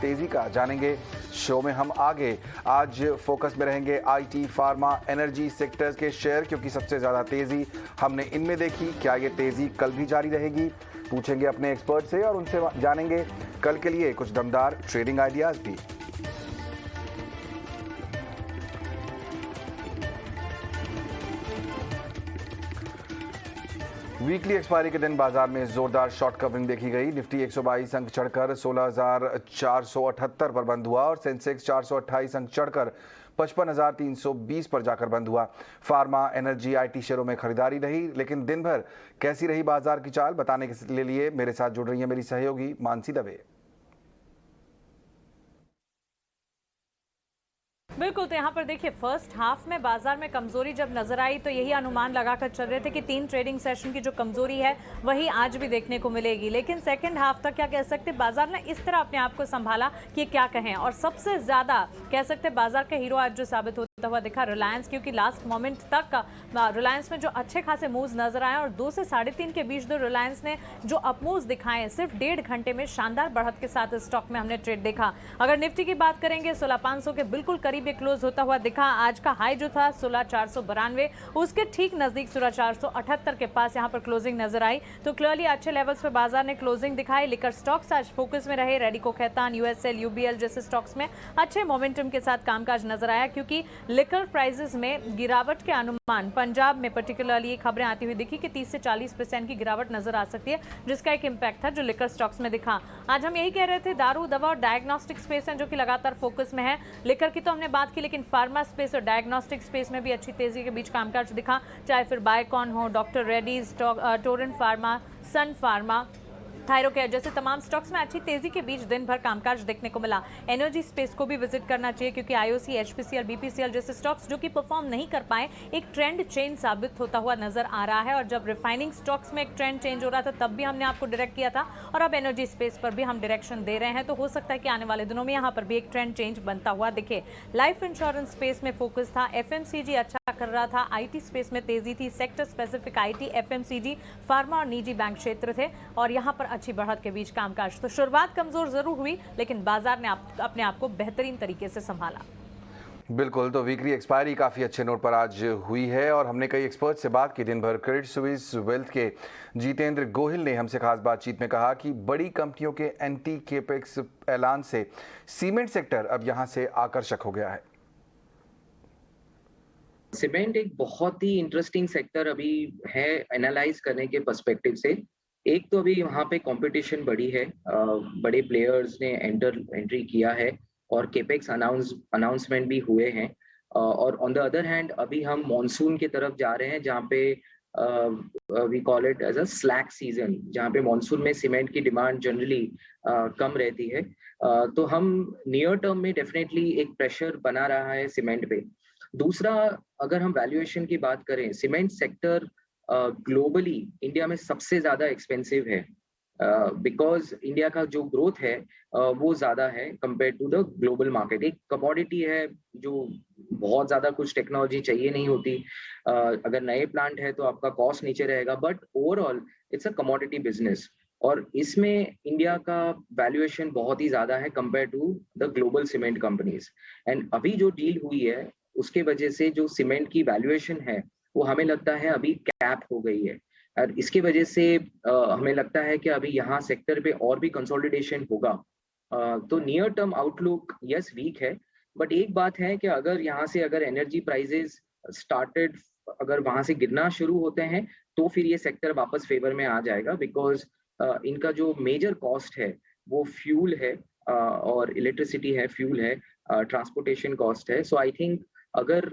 तेजी का जानेंगे शो में हम आगे। आज फोकस में रहेंगे आईटी, फार्मा, एनर्जी सेक्टर्स के शेयर, क्योंकि सबसे ज्यादा तेजी हमने इनमें देखी। क्या ये तेजी कल भी जारी रहेगी? पूछेंगे अपने एक्सपर्ट से और उनसे जानेंगे कल के लिए कुछ दमदार ट्रेडिंग आइडियाज भी। वीकली एक्सपायरी के दिन बाजार में जोरदार शॉर्ट कवरिंग देखी गई। निफ्टी 122 अंक चढ़कर 16,478 पर बंद हुआ और सेंसेक्स 428 अंक चढ़कर 55,320 पर जाकर बंद हुआ। फार्मा, एनर्जी, आईटी शेयरों में खरीदारी रही। लेकिन दिन भर कैसी रही बाजार की चाल, बताने के लिए मेरे साथ जुड़ रही है मेरी सहयोगी मानसी दवे। बिल्कुल, तो यहाँ पर देखिए फर्स्ट हाफ में बाजार में कमजोरी जब नजर आई तो यही अनुमान लगाकर चल रहे थे कि 3 ट्रेडिंग सेशन की जो कमजोरी है वही आज भी देखने को मिलेगी। लेकिन सेकंड हाफ तक क्या कह सकते, बाजार ने इस तरह अपने आप को संभाला कि क्या कहें। और सबसे ज्यादा कह सकते बाजार का हीरो आज जो साबित होता हुआ दिखा रिलायंस, क्योंकि लास्ट मोमेंट तक रिलायंस में जो अच्छे खासे मूव्स नजर आए और 2 से 3.5 के बीच जो रिलायंस ने जो अप मूव्स दिखाए, सिर्फ 1.5 घंटे में शानदार बढ़त के साथ स्टॉक में हमने ट्रेड देखा। अगर निफ्टी की बात करेंगे 16,500 के बिल्कुल करीब क्लोज होता हुआ दिखा। आज का हाई जो था 16,492, उसके ठीक नजदीक 16,478 के पास यहां पर क्लोजिंग नजर आई। तो क्लियरली अच्छे लेवल्स पे बाजार ने क्लोजिंग दिखाई। लिकर स्टॉक्स आज फोकस में रहे। रेडिको खैतान, यूएसएल, यूबीएल जैसे स्टॉक्स में अच्छे मोमेंटम के साथ कामकाज नजर आया, क्योंकि लिकर प्राइसेस में गिरावट के अनुमान पंजाब में पर्टिकुलरली खबरें आती हुई दिखी कि 30 से 40% की गिरावट नजर आ सकती है, जिसका एक इंपैक्ट था जो लिकर स्टॉक्स में दिखा। आज हम यही कह रहे थे दारू, दवा और डायग्नोस्टिक स्पेस है जो कि लगातार फोकस में है। लिकर की तो हमने बात की, लेकिन फार्मा स्पेस और डायग्नोस्टिक स्पेस में भी अच्छी तेजी के बीच कामकाज दिखा, चाहे फिर बायोकॉन हो, डॉक्टर रेड्डीज, टोरेंट फार्मा, सन फार्मा, थायरोकेयर जैसे तमाम स्टॉक्स में अच्छी तेजी के बीच दिन भर कामकाज देखने को मिला। एनर्जी स्पेस को भी विजिट करना चाहिए, क्योंकि आईओसी, एचपीसीएल, बीपीसीएल जैसे स्टॉक्स जो कि परफॉर्म नहीं कर पाए, एक ट्रेंड चेंज साबित होता हुआ नजर आ रहा है। और जब रिफाइनिंग स्टॉक्स में एक ट्रेंड चेंज हो रहा था तब भी हमने आपको डायरेक्ट किया था, और अब एनर्जी स्पेस पर भी हम डायरेक्शन दे रहे हैं। तो हो सकता है कि आने वाले दिनों में यहाँ पर भी एक ट्रेंड चेंज बनता हुआ दिखे। लाइफ इंश्योरेंस स्पेस में फोकस था। एफएमसीजी अच्छा कर रहा था। आईटी स्पेस में तेजी थी। Sector specific IT, FMCG, pharma और निजी बैंक क्षेत्र थे, और यहाँ पर अच्छी बढ़त के बीच कामकाज। तो शुरुआत कमजोर जरूर हुई, लेकिन बाजार ने अपने आप को बेहतरीन तरीके से संभाला। बिल्कुल, तो वीकली एक्सपायरी काफ़ी अच्छे नोट पर आज हुई है और हमने कई एक्सपर्ट से बात की दिन भर। क्रेडिट स्विस वेल्थ के जितेंद्र गोहिल ने हमसे खास बातचीत में कहा कि बड़ी कंपनियों के एंटी केपेक्स ऐलान से सीमेंट सेक्टर अब यहां से आकर्षक हो गया है। सीमेंट एक बहुत ही इंटरेस्टिंग सेक्टर अभी है एनालाइज करने के पर्सपेक्टिव से। एक तो अभी वहाँ पे कंपटीशन बढ़ी है, बड़े प्लेयर्स ने एंट्री किया है और केपेक्स अनाउंसमेंट भी हुए हैं। और ऑन द अदर हैंड अभी हम मॉनसून की तरफ जा रहे हैं, जहाँ पे we call it as a slack season, जहाँ पे मॉनसून में सीमेंट की डिमांड जनरली कम रहती है। तो हम नियर टर्म में डेफिनेटली एक प्रेशर बना रहा है सीमेंट पे। दूसरा, अगर हम वैल्यूएशन की बात करें, सीमेंट सेक्टर ग्लोबली इंडिया में सबसे ज्यादा एक्सपेंसिव है, बिकॉज इंडिया का जो ग्रोथ है वो ज्यादा है compare to the global market. एक कमोडिटी है जो बहुत ज्यादा कुछ टेक्नोलॉजी चाहिए नहीं होती। अगर नए प्लांट है तो आपका कॉस्ट नीचे रहेगा, but overall it's a commodity business, और इसमें इंडिया का वैल्यूएशन बहुत ही ज्यादा है compare to the global cement companies. And अभी जो डील हुई है उसके वजह से जो सीमेंट की वैल्यूएशन है वो हमें लगता है अभी कैप हो गई है, और इसकी वजह से हमें लगता है कि अभी यहाँ सेक्टर पे और भी कंसोलिडेशन होगा। तो near term outlook is weak है, बट एक बात है कि अगर यहाँ से अगर एनर्जी प्राइसेस स्टार्टेड अगर वहां से गिरना शुरू होते हैं तो फिर ये सेक्टर वापस फेवर में आ जाएगा, बिकॉज इनका जो मेजर कॉस्ट है वो फ्यूल है, और इलेक्ट्रिसिटी है, फ्यूल है, ट्रांसपोर्टेशन कॉस्ट है। सो आई थिंक अगर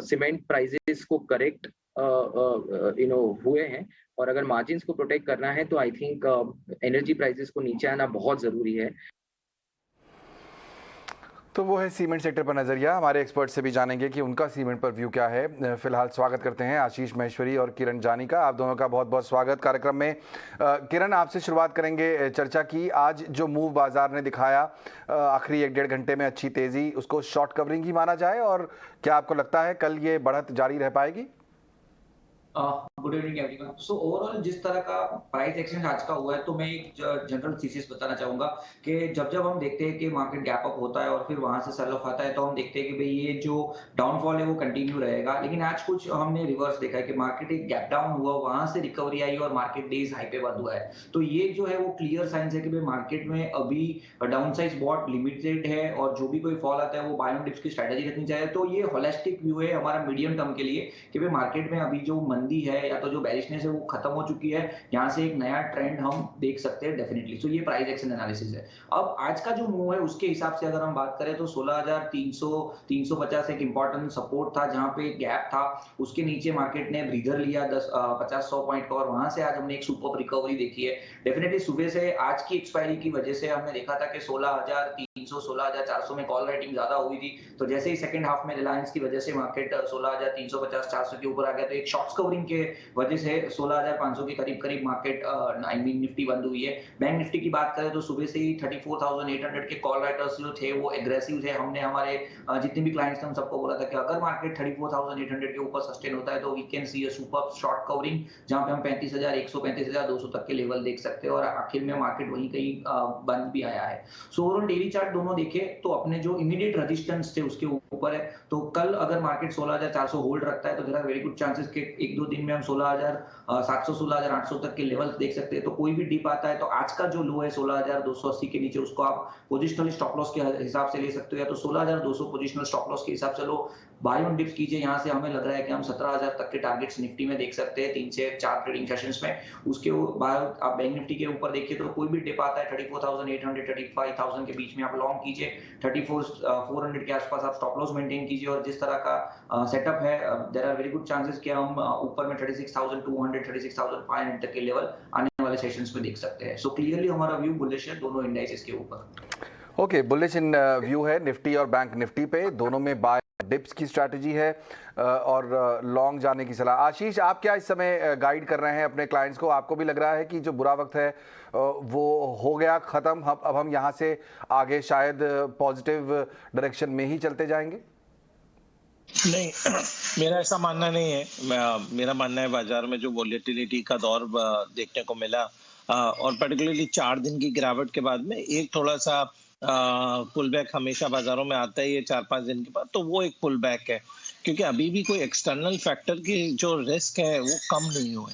सीमेंट प्राइसेस को करेक्ट हुए हैं और अगर मार्जिन्स को प्रोटेक्ट करना है तो आई थिंक एनर्जी प्राइसेस को नीचे आना बहुत जरूरी है। तो वो है सीमेंट सेक्टर पर नजरिया। हमारे एक्सपर्ट से भी जानेंगे कि उनका सीमेंट पर व्यू क्या है। फिलहाल स्वागत करते हैं आशीष महेश्वरी और किरण जानी का। आप दोनों का बहुत बहुत स्वागत कार्यक्रम में। किरण, आपसे शुरुआत करेंगे चर्चा की। आज जो मूव बाजार ने दिखाया, आखिरी 1-1.5 घंटे में अच्छी तेजी, उसको शॉर्ट कवरिंग ही माना जाए, और क्या आपको लगता है कल ये बढ़त जारी रह पाएगी? Good evening everyone. So overall जिस तरह का प्राइस एक्शन आज का हुआ है, तो मैं एक जनरल थीसिस बताना चाहूंगा कि जब जब हम देखते हैं कि मार्केट गैप अप होता है और फिर वहां से सेल ऑफ आता है, तो हम देखते हैं कि भाई ये जो डाउनफॉल है वो कंटिन्यू रहेगा। लेकिन आज कुछ हमने रिवर्स देखा है कि मार्केट एक गैप डाउन हुआ, वहां से रिकवरी आई और मार्केट डेज हाई पे बंद हुआ है। तो ये जो है वो क्लियर साइंस है कि भाई मार्केट में अभी डाउन साइज बहुत लिमिटेड है और जो भी कोई फॉल आता है वो बाय ऑन डिप्स की स्ट्रेटेजी रखनी चाहिए। तो ये होलिस्टिक व्यू है हमारा मीडियम टर्म के लिए कि भाई मार्केट में अभी जो मंदी है या तो जो बेरिशनेस है वो खत्म हो चुकी है, यहाँ से एक नया ट्रेंड हम देख सकते हैं डेफिनेटली। सो ये प्राइस एक्शन एनालिसिस है। अब आज का जो मूव है उसके हिसाब से अगर हम बात करें तो 16,300 350 एक इंपॉर्टेंट सपोर्ट था, जहां पे गैप था, उसके नीचे मार्केट ने ब्रीदर लिया 50-100 पॉइंट का और वहां से आज हमने एक सुपर रिकवरी देखी है। डेफिनेटली सुबह से आज की एक्सपायरी की वजह से हमने देखा था कि 16,300 16,400 में कॉल राइटिंग ज्यादा हुई थी। तो जैसे ही सेकंड हाफ में रिलायंस की वजह से मार्केट 16,350 400 के ऊपर आ गया, तो एक शॉर्ट्स कवरिंग के वजह से 16,500 के करीब करीब मार्केट निफ्टी बंद हुई है। बैंक निफ्टी की बात करें तो सुबह से ही 34,800 के कॉल राइटर्स जो थे वो एग्रेसिव थे। हमने हमारे जितने भी क्लाइंट्स थे उन सबको बोला था कि अगर मार्केट 34,800 के ऊपर सस्टेन होता है तो we can see a super short covering, जहां पे हम 35,100 35,200 तक के लेवल देख सकते हैं और आखिर में मार्केट वहीं कहीं बंद भी आया है। सो ओवरऑल डेली चार्ट दोनों देखे तो अपने जो इमीडिएट रेजिस्टेंस थे उसके ऊपर है। तो कल अगर मार्केट 16,400 होल्ड रखता है तो there are very good chances कि एक दो दिन में हम 16,700 16,800 तक के लेवल देख सकते हैं। तो कोई भी डिप आता है तो आज का जो लो है 16,280 के नीचे, उसको आप पोजिशनल स्टॉप लॉस के हिसाब से ले सकते हो, या तो 16,200 पोजिशनल स्टॉप लॉस के हिसाब से लो, बाय ऑन डिप्स कीजिए। यहाँ से हमें लग रहा है कि हम 17,000 तक के टारगेट्स निफ्टी में देख सकते हैं 3 से 4 ट्रेडिंग सेशंस में। उसके बाद आप बैंक निफ्टी के ऊपर देखिए तो कोई भी डिप आता है 34,800 35,000 के बीच में आप लॉन्ग कीजिए, 34,400 के आसपास आप स्टॉप लॉस मेंटेन कीजिए। और जिस तरह का सेटअप है there are very good chances कि हम ऊपर में 36,200 36,500 तक के लेवल आने वाले सेशंस में देख सकते हैं। सो क्लियरली हमारा व्यू बुलिश है दोनों इंडाइसेस के ऊपर। ओके, बुलिश इन व्यू है निफ्टी और बैंक निफ्टी पे, दोनों में बाय डिप्स की स्ट्रैटेजी है और लॉन्ग जाने की सलाह। आशीष, आप क्या इस समय गाइड कर रहे हैं अपने क्लाइंट्स को? आपको भी लग रहा है कि जो बुरा वक्त है वो हो गया ख़त्म, अब हम यहाँ से आगे शायद पॉजिटिव डायरेक्शन में ही चलते जाएंगे? नहीं, मेरा ऐसा मानना नहीं है। मेरा मानना है बाजार में जो वॉलेटिलिटी का दौर देखने को मिला और पर्टिकुलरली 4 दिन की गिरावट के बाद में एक थोड़ा सा पुल बैक हमेशा बाजारों में आता है ये 4-5 दिन के बाद, तो वो एक पुल बैक है क्योंकि अभी भी कोई एक्सटर्नल फैक्टर की जो रिस्क है वो कम नहीं हुए।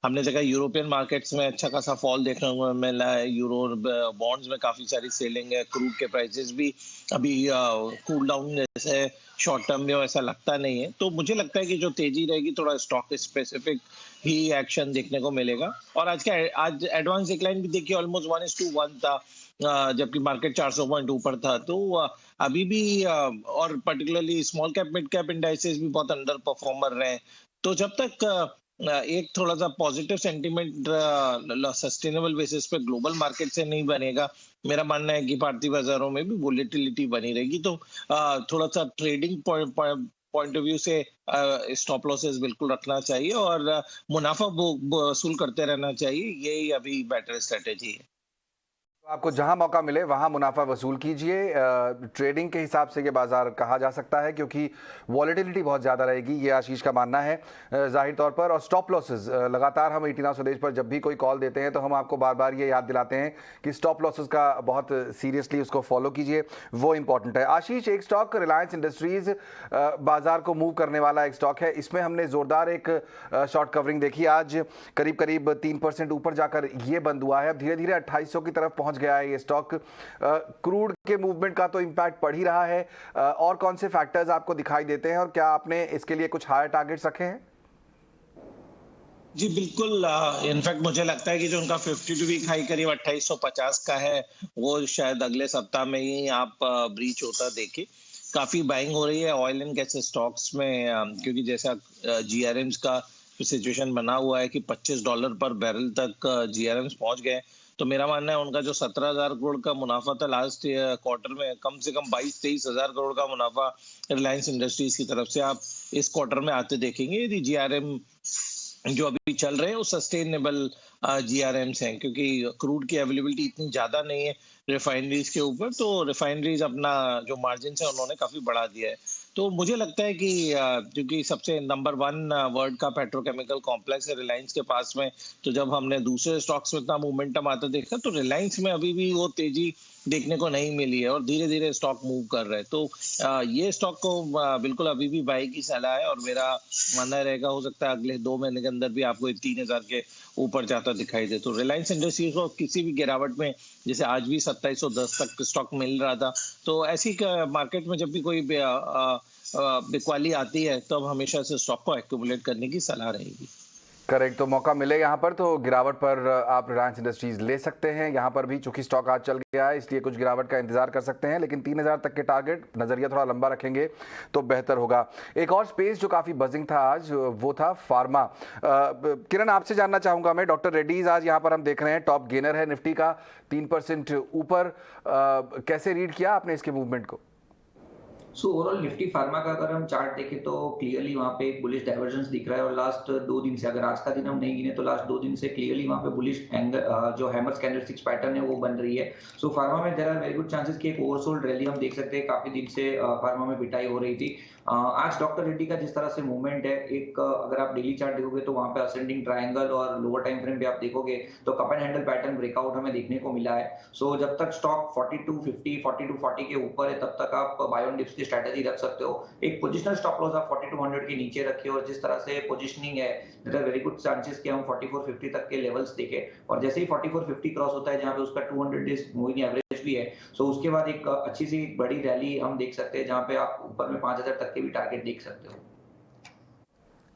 हमने देखा यूरोपियन मार्केट्स में अच्छा खासा फॉल देखने को मिला है, यूरो बॉन्ड्स में काफी सारी सेलिंग है, क्रूड के प्राइसेस भी अभी कूल डाउन जैसे शॉर्ट टर्म में ऐसा लगता नहीं है। तो मुझे लगता है कि जो तेजी रहेगी थोड़ा स्टॉक स्पेसिफिक ही एक्शन देखने को मिलेगा। और आज एडवांस डिक्लाइन भी देखिए ऑलमोस्ट 1:1 था, जबकि मार्केट 400 पॉइंट ऊपर था। तो अभी भी और particularly small cap mid cap indices भी बहुत अंडर परफॉर्मर रहे। तो जब तक एक थोड़ा सा पॉजिटिव सेंटीमेंट सस्टेनेबल बेसिस पे ग्लोबल मार्केट से नहीं बनेगा, मेरा मानना है कि भारतीय बाजारों में भी वोलेटिलिटी बनी रहेगी। तो थोड़ा सा ट्रेडिंग पॉइंट ऑफ व्यू से स्टॉप लॉसेस बिल्कुल रखना चाहिए और मुनाफा वसूल करते रहना चाहिए, यही अभी बेटर स्ट्रेटेजी है। आपको जहां मौका मिले वहां मुनाफा वसूल कीजिए। ट्रेडिंग के हिसाब से ये बाजार कहा जा सकता है क्योंकि वॉलेटिलिटी बहुत ज़्यादा रहेगी, ये आशीष का मानना है जाहिर तौर पर। और स्टॉप लॉसेस लगातार हम 18 स्वदेश पर जब भी कोई कॉल देते हैं तो हम आपको बार बार ये याद दिलाते हैं कि स्टॉप लॉसेस का बहुत सीरियसली उसको फॉलो कीजिए, वो इंपॉर्टेंट है। आशीष, एक स्टॉक रिलायंस इंडस्ट्रीज़ बाजार को मूव करने वाला एक स्टॉक है, इसमें हमने ज़ोरदार एक शॉर्ट कवरिंग देखी, आज करीब करीब 3% ऊपर जाकर ये बंद हुआ है। अब धीरे धीरे 2800 की तरफ पहुंच गया है ये स्टॉक। क्रूड के मूवमेंट का तो इंपैक्ट पड़ ही रहा है, और कौन से फैक्टर्स आपको दिखाई देते हैं और क्या आपने इसके लिए कुछ हायर टारगेट्स रखे हैं? जी बिल्कुल, इनफैक्ट मुझे लगता है कि जो उनका 52 वीक हाई करीब 2850 का है वो शायद अगले सप्ताह में ही आप ब्रीच होता देखे। काफी बाइंग हो रही है ऑयल एंड गैस स्टॉक्स में, क्योंकि जैसा जीआरएम्स का सिचुएशन बना हुआ है कि $25 पर बैरल तक जीआरएम्स पहुंच गए। तो मेरा मानना है उनका जो 17,000 करोड़ का मुनाफा था लास्ट क्वार्टर में, कम से कम 22-23 हजार करोड़ का मुनाफा रिलायंस इंडस्ट्रीज की तरफ से आप इस क्वार्टर में आते देखेंगे यदि जीआरएम जो अभी चल रहे हैं वो सस्टेनेबल GRMs हैं, क्योंकि क्रूड की अवेलेबिलिटी इतनी ज़्यादा नहीं है रिफाइनरीज के ऊपर, तो रिफाइनरीज अपना जो मार्जिन है उन्होंने काफ़ी बढ़ा दिया है। तो मुझे लगता है कि क्योंकि सबसे नंबर 1 वर्ल्ड का पेट्रोकेमिकल कॉम्प्लेक्स है रिलायंस के पास में, तो जब हमने दूसरे स्टॉक्स में इतना मोमेंटम आता देखा तो रिलायंस में अभी भी वो तेजी देखने को नहीं मिली है और धीरे-धीरे स्टॉक मूव कर रहा है। तो ये स्टॉक को बिल्कुल अभी भी बाई की सलाह है और मेरा मानना रहेगा हो सकता है अगले 2 महीने के अंदर भी आपको ये 3000 के ऊपर जाता दिखाई दे। तो रिलायंस इंडस्ट्रीज को किसी भी गिरावट में, जैसे आज भी 2710 तक स्टॉक मिल रहा था, तो ऐसी मार्केट में जब भी कोई बिकवाली आती है तो अब हमेशा से स्टॉक को एक्यूमुलेट करने की सलाह रहेगी। करेक्ट, तो मौका मिले यहाँ पर तो गिरावट पर आप रिलायंस इंडस्ट्रीज ले सकते हैं। यहाँ पर भी चूंकि स्टॉक आज चल गया है इसलिए कुछ गिरावट का इंतजार कर सकते हैं, लेकिन 3000 तक के टारगेट नजरिया थोड़ा लंबा रखेंगे तो बेहतर होगा। एक और स्पेस जो काफी बजिंग था आज वो था फार्मा। किरण, आपसे जानना चाहूंगा मैं, डॉक्टर रेड्डीज आज यहाँ पर हम देख रहे हैं टॉप गेनर है निफ्टी का 3% ऊपर। कैसे रीड किया आपने इसके मूवमेंट को? सो ओवरऑल निफ्टी फार्मा का अगर हम चार्ट देखें तो क्लियरली वहाँ पे एक बुलिश डाइवर्जेंस दिख रहा है और लास्ट 2 दिन से, अगर आज का दिन हम नहीं गिने तो लास्ट 2 दिन से क्लियरली वहाँ पे बुलिश एंगल जो हैमर कैंडलस्टिक्स पैटर्न है वो बन रही है। सो फार्मा में there are very good chances कि एक ओवरसोल्ड रैली हम देख सकते हैं। काफी दिन से फार्मा में पिटाई हो रही थी। आज डॉक्टर रेड्डी का जिस तरह से मूवमेंट है, एक अगर आप डेली चार्ट देखोगे तो वहाँ पे असेंडिंग ट्रायंगल और लोअर टाइम फ्रेम पे आप देखोगे तो cup and handle pattern breakout हमें देखने को मिला है। सो जब तक स्टॉक 4250 4240 के ऊपर है तब तक आप बाय ऑन डिप्स की स्ट्रेटेजी रख सकते हो। एक पोजिशनल स्टॉप लॉस आप 4200 के नीचे रखिए और जिस तरह से पोजिशनिंग है there are very good chances कि हम 4450 तक के लेवल्स देखें और जैसे ही 4450 क्रॉस होता है जहाँ पे उसका 200 डेज मूविंग एवरेज भी है, सो उसके बाद एक अच्छी सी बड़ी रैली हम देख सकते हैं जहाँ पे आप ऊपर में 5000 तक के भी टारगेट देख सकते हो।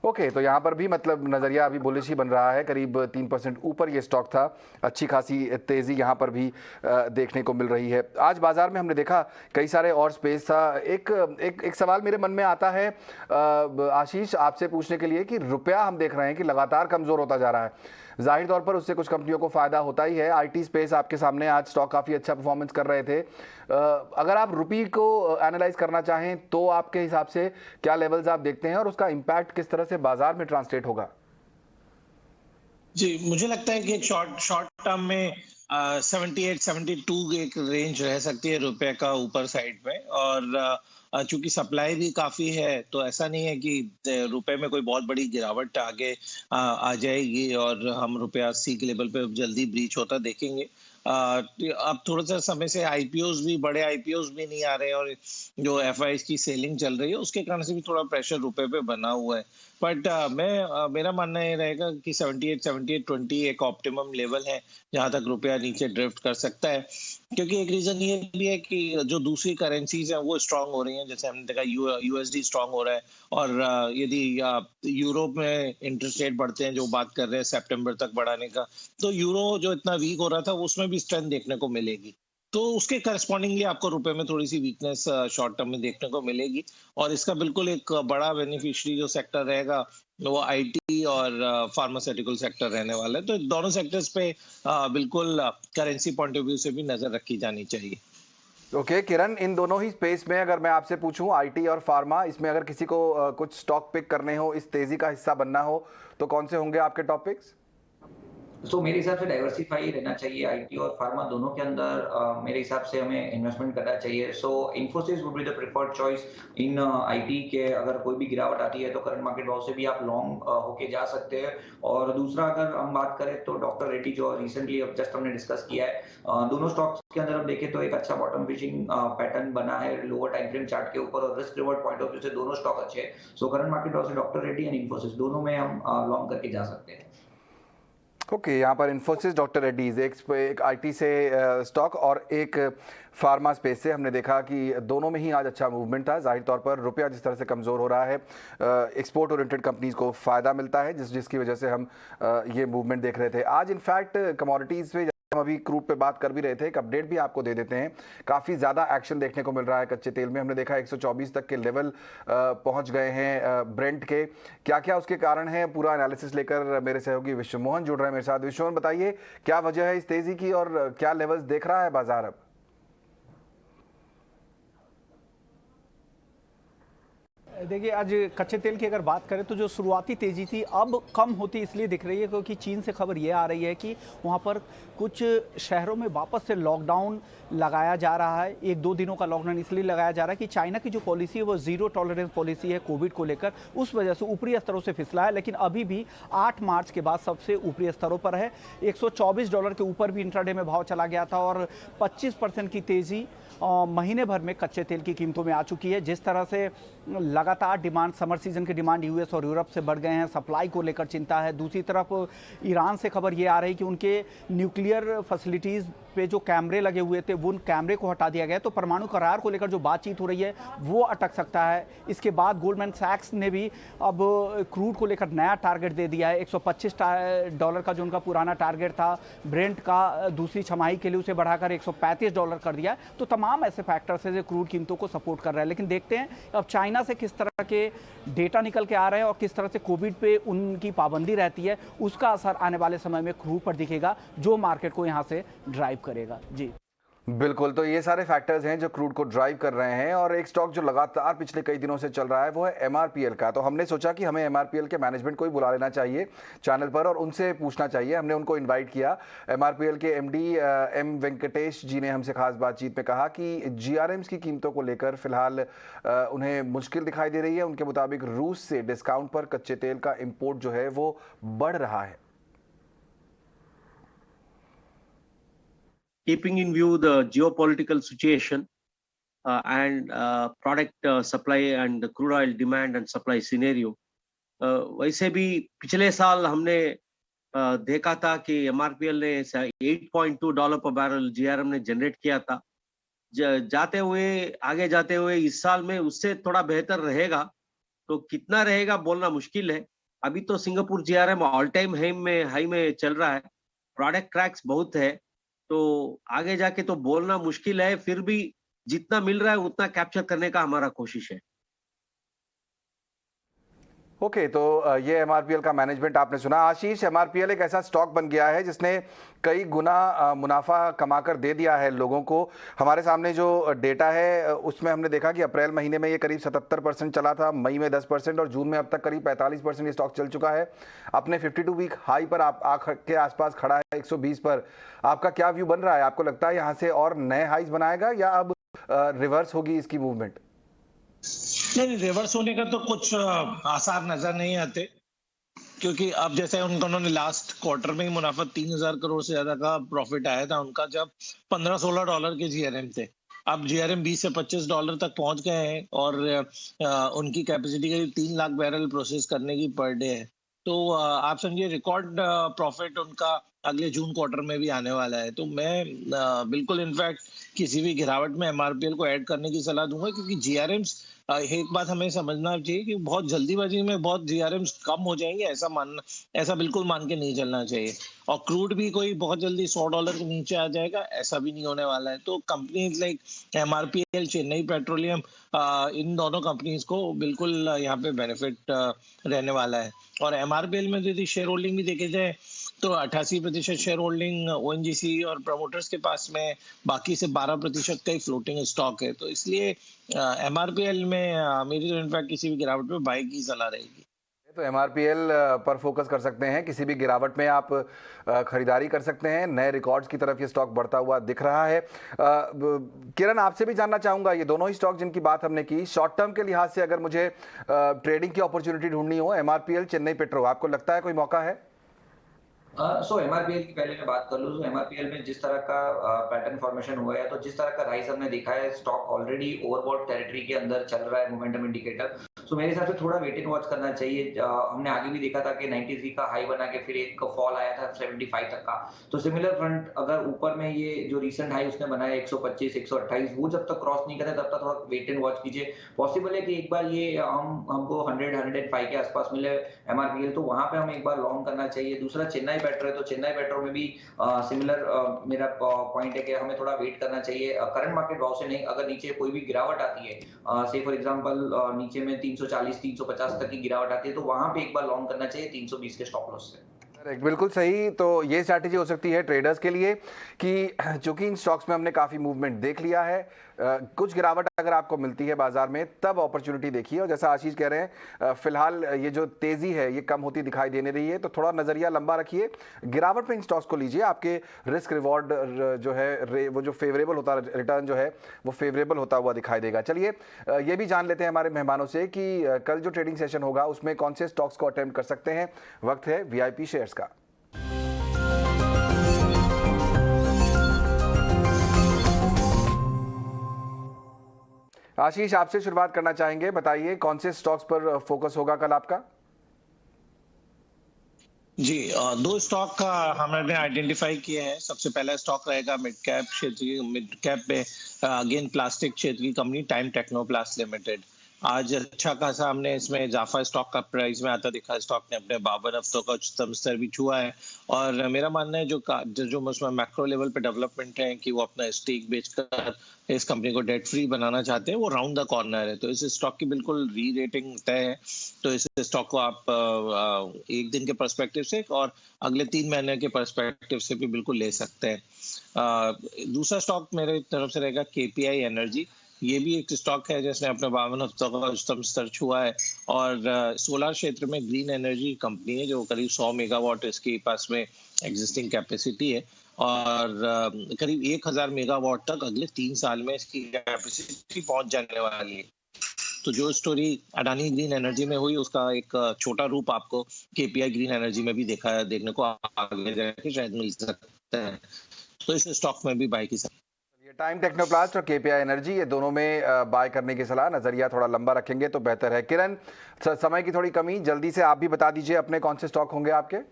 ओके, तो यहाँ पर भी मतलब नज़रिया अभी बुलिश ही बन रहा है। करीब 3% ऊपर ये स्टॉक था। अच्छी खासी तेज़ी यहाँ पर भी देखने को मिल रही है। आज बाजार में हमने देखा कई सारे और स्पेस था। एक सवाल मेरे मन में आता है आशीष, आपसे पूछने के लिए कि रुपया हम देख रहे हैं कि लगातार कमज़ोर होता जा रहा है। जाहिर तौर पर उससे कुछ कंपनियों को फ़ायदा होता ही है। आईटी स्पेस आपके सामने आज स्टॉक काफ़ी अच्छा परफॉर्मेंस कर रहे थे। अगर आप रुपये को एनालाइज करना चाहें तो आपके हिसाब से क्या लेवल्स आप देखते हैं और उसका इम्पैक्ट किस तरह से बाजार में ट्रांसलेट होगा? जी, मुझे लगता है कि एक शॉर्ट टर्म में 78 72 एक रेंज रह सकती है रुपए का ऊपर साइड में, और चूंकि सप्लाई भी काफी है तो ऐसा नहीं है कि रुपए में कोई बहुत बड़ी गिरावट आगे आ जाएगी और हम रुपया 80 के लेवल पे जल्दी ब्रीच होता देखेंगे। अब थोड़ा सा समय से आईपीओस भी, बड़े आईपीओस भी नहीं आ रहे और जो एफआईज की सेलिंग चल रही है उसके कारण से भी थोड़ा प्रेशर रुपए पे बना हुआ है। बट मेरा मानना ये रहेगा कि 78 एक ऑप्टिमम लेवल है जहां तक रुपया नीचे ड्रिफ्ट कर सकता है, क्योंकि एक रीजन ये भी है कि जो दूसरी करेंसीज हैं वो स्ट्रांग हो रही हैं। जैसे हमने देखा यूएसडी स्ट्रांग हो रहा है और यदि यूरोप में इंटरेस्ट रेट बढ़ते हैं, जो बात कर रहे हैं सितंबर तक बढ़ाने का, तो यूरो जो इतना वीक हो रहा था उसमें भी स्ट्रेंथ देखने को मिलेगी। तो उसके करस्पॉन्डिंगली आपको रुपए में थोड़ी सी वीकनेस शॉर्ट टर्म में देखने को मिलेगी और इसका बिल्कुल एक बड़ा बेनिफिशियरी जो सेक्टर रहेगा वो आईटी और फार्मास्यूटिकल सेक्टर रहने वाला है। तो दोनों सेक्टर्स पे बिल्कुल करेंसी पॉइंट ऑफ व्यू से भी नजर रखी जानी चाहिए। ओके किरण, इन दोनों ही स्पेस में अगर मैं आपसे पूछूं आईटी और फार्मा, इसमें अगर किसी को कुछ स्टॉक पिक करने हो, इस तेजी का हिस्सा बनना हो, तो कौन से होंगे आपके टॉपिक्स? सो मेरे हिसाब से डाइवर्सिफाई रहना चाहिए। आईटी और फार्मा दोनों के अंदर मेरे हिसाब से हमें इन्वेस्टमेंट करना चाहिए। So Infosys would be the preferred choice in IT के। अगर कोई भी गिरावट आती है तो करंट मार्केट भाव से भी आप लॉन्ग होके जा सकते हैं। और दूसरा अगर हम बात करें तो डॉक्टर रेड्डी जो रिसेंटली अब जस्ट हमने डिस्कस किया है, दोनों स्टॉक्स के अंदर हम देखें तो एक अच्छा बॉटम फिशिंग पैटर्न बना है लोअर टाइम फ्रेम चार्ट के ऊपर और risk reward point of view से दोनों स्टॉक अच्छे हैं। सो करंट मार्केट भाव से डॉक्टर रेड्डी एंड इन्फोसिस दोनों में हम लॉन्ग करके जा सकते हैं। ओके, यहाँ पर इन्फोसिस, डॉक्टर रेड्डीज, एक आईटी से स्टॉक और एक फार्मा स्पेस से। हमने देखा कि दोनों में ही आज अच्छा मूवमेंट था। जाहिर तौर पर रुपया जिस तरह से कमज़ोर हो रहा है, एक्सपोर्ट ओरिएंटेड कंपनीज को फ़ायदा मिलता है जिसकी वजह से हम ये मूवमेंट देख रहे थे। आज इनफैक्ट कमोडिटीज़ पे हम अभी क्रूड पे बात कर भी रहे थे, एक अपडेट भी आपको दे देते हैं। काफ़ी ज़्यादा एक्शन देखने को मिल रहा है कच्चे तेल में। हमने देखा 124 तक के लेवल पहुंच गए हैं ब्रेंट के। क्या क्या उसके कारण हैं, पूरा एनालिसिस लेकर मेरे सहयोगी विश्वमोहन जुड़ रहे हैं मेरे साथ। विश्वमोहन, बताइए क्या वजह है इस तेज़ी की और क्या लेवल्स देख रहा है बाजार अब? देखिए, आज कच्चे तेल की अगर बात करें तो जो शुरुआती तेज़ी थी अब कम होती इसलिए दिख रही है क्योंकि चीन से खबर ये आ रही है कि वहाँ पर कुछ शहरों में वापस से लॉकडाउन लगाया जा रहा है। 1-2 दिनों का लॉकडाउन इसलिए लगाया जा रहा है कि चाइना की जो पॉलिसी है वो ज़ीरो टॉलरेंस पॉलिसी है कोविड को लेकर, उस वजह से ऊपरी स्तरों से फिसला है, लेकिन अभी भी 8 मार्च के बाद सबसे ऊपरी स्तरों पर है। $124 के ऊपर भी इंट्राडे में भाव चला गया था और 25% की तेज़ी महीने भर में कच्चे तेल की कीमतों में आ चुकी है। जिस तरह से लगातार डिमांड, समर सीजन की डिमांड यूएस और यूरोप से बढ़ गए हैं, सप्लाई को लेकर चिंता है। दूसरी तरफ ईरान से खबर ये आ रही कि उनके न्यूक्लियर फैसिलिटीज़ पे जो कैमरे लगे हुए थे वो उन कैमरे को हटा दिया गया, तो परमाणु करार को लेकर जो बातचीत हो रही है वो अटक सकता है। इसके बाद गोल्डमैन सैक्स ने भी अब क्रूड को लेकर नया टारगेट दे दिया है। $125 का जो उनका पुराना टारगेट था ब्रेंट का, दूसरी छमाही के लिए उसे बढ़ाकर $135 कर दिया। तो तमाम ऐसे फैक्टर्स हैं जो क्रूड कीमतों को सपोर्ट कर रहे हैं। लेकिन देखते हैं अब चाइना से किस तरह के डेटा निकल के आ रहे हैं और किस तरह से कोविड पे उनकी पाबंदी रहती है, उसका असर आने वाले समय में क्रूड पर दिखेगा, जो मार्केट को यहाँ से ड्राइव करेगा। जी बिल्कुल, तो ये सारे फैक्टर्स हैं जो क्रूड को ड्राइव कर रहे हैं। और एक स्टॉक जो लगातार पिछले कई दिनों से चल रहा है वो है एमआरपीएल का। तो हमने सोचा कि हमें एमआरपीएल के मैनेजमेंट को ही बुला लेना चाहिए चैनल पर और उनसे पूछना चाहिए। हमने उनको इनवाइट किया। एमआरपीएल के एमडी एम वेंकटेश जी ने हमसे खास बातचीत में कहा कि जीआरएम्स की कीमतों को लेकर फिलहाल उन्हें मुश्किल दिखाई दे रही है। उनके मुताबिक रूस से डिस्काउंट पर कच्चे तेल का इम्पोर्ट जो है वो बढ़ रहा है। Keeping in view the geopolitical situation and product supply and crude oil demand and supply scenario, वैसे भी पिछले साल हमने देखा था कि एमआरपीएल ने $8.2 पर बैरल जीआरएम ने जनरेट किया था। जाते हुए आगे जाते हुए इस साल में उससे थोड़ा बेहतर रहेगा, तो कितना रहेगा बोलना मुश्किल है। अभी तो Singapore GRM all time high में चल रहा है, प्रोडक्ट क्रैक्स बहुत है, तो आगे जाके तो बोलना मुश्किल है। फिर भी जितना मिल रहा है उतना कैप्चर करने का हमारा कोशिश है। ओके, तो ये एमआरपीएल का मैनेजमेंट आपने सुना। आशीष, एमआरपीएल एक ऐसा स्टॉक बन गया है जिसने कई गुना मुनाफा कमाकर दे दिया है लोगों को। हमारे सामने जो डेटा है उसमें हमने देखा कि अप्रैल महीने में ये करीब 77% चला था, मई में 10% और जून में अब तक करीब 45% ये स्टॉक चल चुका है। अपने 52 वीक हाई पर आप के आसपास खड़ा है 120 पर। आपका क्या व्यू बन रहा है? आपको लगता है यहाँ से और नए हाईज बनाएगा या अब रिवर्स होगी इसकी मूवमेंट? नहीं, रिवर्स होने का तो कुछ आसार नजर नहीं आते, क्योंकि अब जैसे उन्होंने लास्ट क्वार्टर में ही मुनाफा 3000 करोड़ से ज्यादा का प्रॉफिट आया था उनका, जब $15-16 के जीआरएम थे। अब जीआरएम $20 से $25 तक पहुंच गए हैं और उनकी कैपेसिटी करीब 3 लाख बैरल प्रोसेस करने की पर डे है। तो आप समझिए रिकॉर्ड प्रॉफिट उनका अगले जून क्वार्टर में भी आने वाला है। तो मैं बिल्कुल इनफैक्ट किसी भी गिरावट में एमआरपीएल को ऐड करने की सलाह दूंगा, क्योंकि जीआरएम्स एक बात हमें समझना चाहिए कि बहुत जल्दीबाजी में बहुत जीआरएम्स कम हो जाएंगे, ऐसा बिल्कुल मान के नहीं चलना चाहिए। और क्रूड भी कोई बहुत जल्दी $100 के नीचे आ जाएगा, ऐसा भी नहीं होने वाला है। तो companies like MRPL, Chennai petroleum, इन दोनों कंपनीज को बिल्कुल यहाँ पे बेनिफिट रहने वाला है। और एमआरपीएल में यदि शेयर होल्डिंग भी देखे जाए तो 88% शेयर होल्डिंग ओएनजीसी और प्रमोटर्स के पास में, बाकी से 12% का ही फ्लोटिंग स्टॉक है। तो इसलिए एमआरपीएल में मेरी तो इनफैक्ट किसी भी गिरावट में बाय की सलाह रहेगी। तो एमआरपीएल पर फोकस कर सकते हैं, किसी भी गिरावट में आप खरीदारी कर सकते हैं। नए रिकॉर्ड्स की तरफ ये स्टॉक बढ़ता हुआ दिख रहा है। किरण, आपसे भी जानना चाहूंगा, ये दोनों ही स्टॉक जिनकी बात हमने की, शॉर्ट टर्म के लिहाज से अगर मुझे ट्रेडिंग की अपॉर्चुनिटी ढूंढनी हो, एमआरपीएल, चेन्नई पेट्रो, आपको लगता है कोई मौका है? सो एमआरपीएल की पहले मैं बात कर लूँ तो एमआरपीएल में जिस तरह का पैटर्न फॉर्मेशन हुआ है, तो जिस तरह का राइज हमने देखा है, स्टॉक ऑलरेडी ओवरबॉट टेरिटरी के अंदर चल रहा है, मोमेंटम इंडिकेटर। सो मेरे हिसाब से थोड़ा वेट एंड वॉच करना चाहिए। हमने आगे भी देखा था कि 93 का हाई बना के फिर एक फॉल आया था 75 तक का। तो सिमिलर फ्रंट अगर ऊपर में ये जो रिसेंट हाई उसने बनाया 125, 128, वो जब तक क्रॉस नहीं करते तब तक थोड़ा वेट एंड वॉच कीजिए। पॉसिबल है कि एक बार ये हमको 100, 105 के आसपास मिले एमआरपीएल, तो वहां पे हमें एक बार लॉन्ग करना चाहिए। दूसरा चेन्नई पेट्रो है, तो चेन्नई पेट्रो में भी सिमिलर मेरा पॉइंट है कि हमें थोड़ा वेट करना चाहिए। करंट मार्केट भाव से नहीं, अगर नीचे कोई भी गिरावट आती है, से फॉर एग्जांपल नीचे में 340, 350 तक की गिरावट आती है, तो वहां पे एक बार लॉन्ग करना चाहिए 320 के स्टॉप लॉस से। बिल्कुल सही। तो ये स्ट्रैटेजी हो सकती है ट्रेडर्स के लिए कि चूंकि इन स्टॉक्स में हमने काफ़ी मूवमेंट देख लिया है, कुछ गिरावट अगर आपको मिलती है बाजार में तब अपॉर्चुनिटी देखिए, और जैसा आशीष कह रहे हैं फिलहाल ये जो तेजी है ये कम होती दिखाई देने रही है, तो थोड़ा नजरिया लंबा रखिए, गिरावट में इन स्टॉक्स को लीजिए, आपके रिस्क रिवॉर्ड जो है वो जो फेवरेबल होता रिटर्न जो है वो फेवरेबल होता हुआ दिखाई देगा। चलिए ये भी जान लेते हैं हमारे मेहमानों से कि कल जो ट्रेडिंग सेशन होगा उसमें कौन से स्टॉक्स को अटेम्प्ट कर सकते हैं। वक्त है वीआईपी शेयर्स का। आशीष, आपसे शुरुआत करना चाहेंगे, बताइए कौन से स्टॉक्स पर फोकस होगा कल आपका? जी, दो स्टॉक का हमने आइडेंटिफाई किए हैं। सबसे पहला स्टॉक रहेगा मिड कैप क्षेत्र, मिड कैप में अगेन प्लास्टिक क्षेत्र की कंपनी टाइम टेक्नोप्लास्ट लिमिटेड। आज अच्छा खासा हमने इसमें इजाफा स्टॉक का प्राइस में आता दिखा। स्टॉक ने अपने 52 हफ्तों का उच्चतम स्तर भी छुआ है, और मेरा मानना है जो उसमें मैक्रो लेवल पे डेवलपमेंट है कि वो अपना स्टेक बेचकर इस कंपनी को डेट फ्री बनाना चाहते हैं, वो राउंड द कॉर्नर है। तो इस स्टॉक की बिल्कुल री रेटिंग तय है। तो इस स्टॉक को आप एक दिन के पर्सपेक्टिव से और अगले 3 महीने के पर्सपेक्टिव से भी बिल्कुल ले सकते हैं। दूसरा स्टॉक मेरे तरफ से रहेगा केपीआई एनर्जी। ये भी एक स्टॉक है जिसने अपने 52 हफ्तों का उच्चतम स्तर छुआ है, और सोलर क्षेत्र में ग्रीन एनर्जी कंपनी है जो करीब 100 मेगावाट इसके पास में एग्जिस्टिंग कैपेसिटी है, और करीब 1000 मेगावाट तक अगले 3 साल में इसकी कैपेसिटी पहुंच जाने वाली है। तो जो स्टोरी अडानी ग्रीन एनर्जी में हुई उसका एक छोटा रूप आपको केपीआई ग्रीन एनर्जी में भी देखने को आगे जाके शायद मिल सकता है। तो इस स्टॉक में भी बाय की सकते हैं। टाइम टेक्नोप्लास्ट और केपीआई एनर्जी, ये दोनों में बाय करने की सलाह, नजरिया थोड़ा लंबा रखेंगे तो बेहतर है। किरण, समय की थोड़ी कमी, जल्दी से आप भी बता दीजिए अपने कौन से स्टॉक होंगे आपके।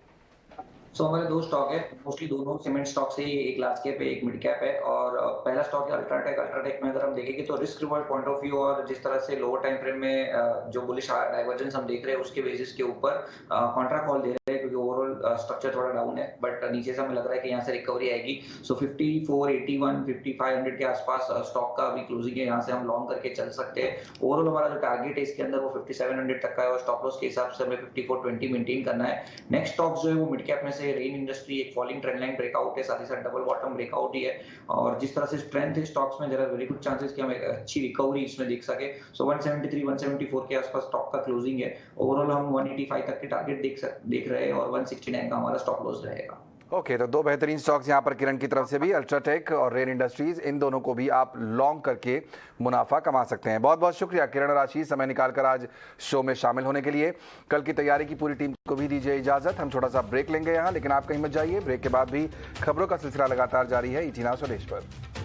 सो हमारे 2 स्टॉक है, मोस्टली दोनों सीमेंट स्टॉक से ही, एक लार्ज कैप है एक मिड कैप है। और पहला स्टॉक है अल्ट्राटेक। अल्ट्राटेक में अगर हम देखेंगे तो risk reward point of view और जिस तरह से लोअर टाइम फ्रेम में जो बुलिश डाइवर्जेंस हम देख रहे हैं उसके बेसिस के ऊपर कॉन्ट्रा कॉल दे रहे हैं, क्योंकि ओवरऑल स्ट्रक्चर थोड़ा डाउन है, बट नीचे से हमें लग रहा है कि यहाँ से रिकवरी आएगी। सो 5481 5500 के आसपास स्टॉक का अभी क्लोजिंग है, यहाँ से हम लॉन्ग करके चल सकते हैं। ओवरऑल हमारा जो टारगेट है इसके अंदर वो 5700 तक का है, और स्टॉप लॉस के हिसाब से हमें 5420 मेंटेन करना है। नेक्स्ट स्टॉक जो है वो मिड कैप में से रेन इंडस्ट्री, एक फॉलिंग ट्रेंड लाइन ब्रेकआउट है, साथ ही साथ डबल बॉटम ब्रेकआउट ही है, और जिस तरह से स्ट्रेंथ है स्टॉक्स में, जरा वेरी गुड चांसेस कि हम एक अच्छी रिकवरी इसमें देख सके। सो 173 174 के आसपास स्टॉक का क्लोजिंग है। ओवरऑल हम 185 तक के टारगेट देख रहे हैं, और 169 का हमारा स्टॉप लॉस रहेगा। ओके, तो 2 बेहतरीन स्टॉक्स यहाँ पर किरण की तरफ से भी, अल्ट्राटेक और रेन इंडस्ट्रीज, इन दोनों को भी आप लॉन्ग करके मुनाफा कमा सकते हैं। बहुत बहुत शुक्रिया किरण और आशीष, समय निकालकर आज शो में शामिल होने के लिए। कल की तैयारी की पूरी टीम को भी दीजिए इजाजत। हम छोटा सा ब्रेक लेंगे यहाँ, लेकिन आप कहीं मत जाइए। ब्रेक के बाद भी खबरों का सिलसिला लगातार जारी है ईटी नाउ स्वदेश पर।